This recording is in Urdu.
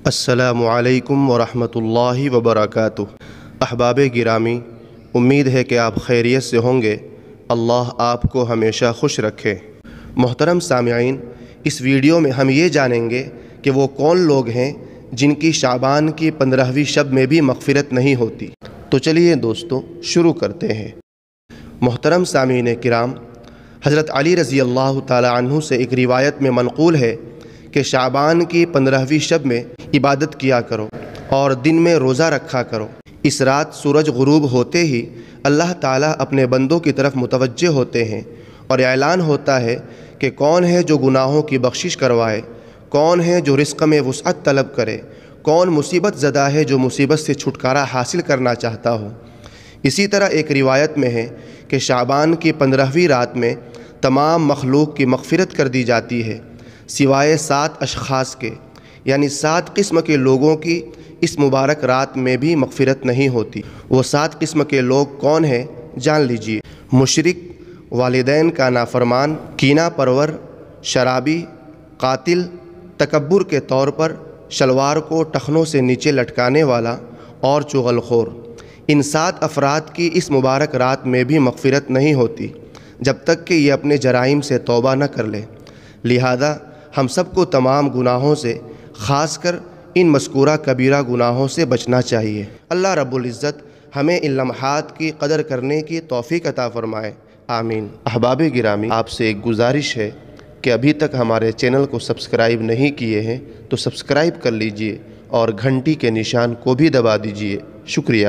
السلام علیکم ورحمۃ اللہ وبرکاتہ۔ احباب گرامی، امید ہے کہ آپ خیریت سے ہوں گے۔ اللہ آپ کو ہمیشہ خوش رکھے۔ محترم سامعین، اس ویڈیو میں ہم یہ جانیں گے کہ وہ کون لوگ ہیں جن کی شعبان کی 15ویں شب میں بھی مغفرت نہیں ہوتی۔ تو چلیے دوستو شروع کرتے ہیں۔ محترم سامعین کرام، حضرت علی رضی اللہ تعالی عنہ سے ایک روایت میں منقول ہے کہ شعبان کی 15ویں شب میں عبادت کیا کرو اور دن میں روزہ رکھا کرو۔ اس رات سورج غروب ہوتے ہی اللہ تعالیٰ اپنے بندوں کی طرف متوجہ ہوتے ہیں اور اعلان ہوتا ہے کہ کون ہے جو گناہوں کی بخشش کروائے، کون ہے جو رزق میں وسعت طلب کرے، کون مصیبت زدہ ہے جو مصیبت سے چھٹکارا حاصل کرنا چاہتا ہو۔ اسی طرح ایک روایت میں ہے کہ شعبان کی 15ویں رات میں تمام مخلوق کی مغفرت کر دی جاتی ہے سوائے 7 اشخاص کے، یعنی 7 قسم کے لوگوں کی اس مبارک رات میں بھی مغفرت نہیں ہوتی۔ وہ 7 قسم کے لوگ کون ہیں جان لیجئے۔ مشرک، والدین کا نافرمان، کینہ پرور، شرابی، قاتل، تکبر کے طور پر شلوار کو ٹخنوں سے نیچے لٹکانے والا اور چغل خور۔ ان 7 افراد کی اس مبارک رات میں بھی مغفرت نہیں ہوتی جب تک کہ یہ اپنے جرائم سے توبہ نہ کر لے۔ لہذا ہم سب کو تمام گناہوں سے، خاص کر ان مذکورہ کبیرہ گناہوں سے بچنا چاہیے۔ اللہ رب العزت ہمیں ان لمحات کی قدر کرنے کی توفیق عطا فرمائے، آمین۔ احباب گرامی، آپ سے ایک گزارش ہے کہ ابھی تک ہمارے چینل کو سبسکرائب نہیں کیے ہیں تو سبسکرائب کر لیجئے اور گھنٹی کے نشان کو بھی دبا دیجئے۔ شکریہ۔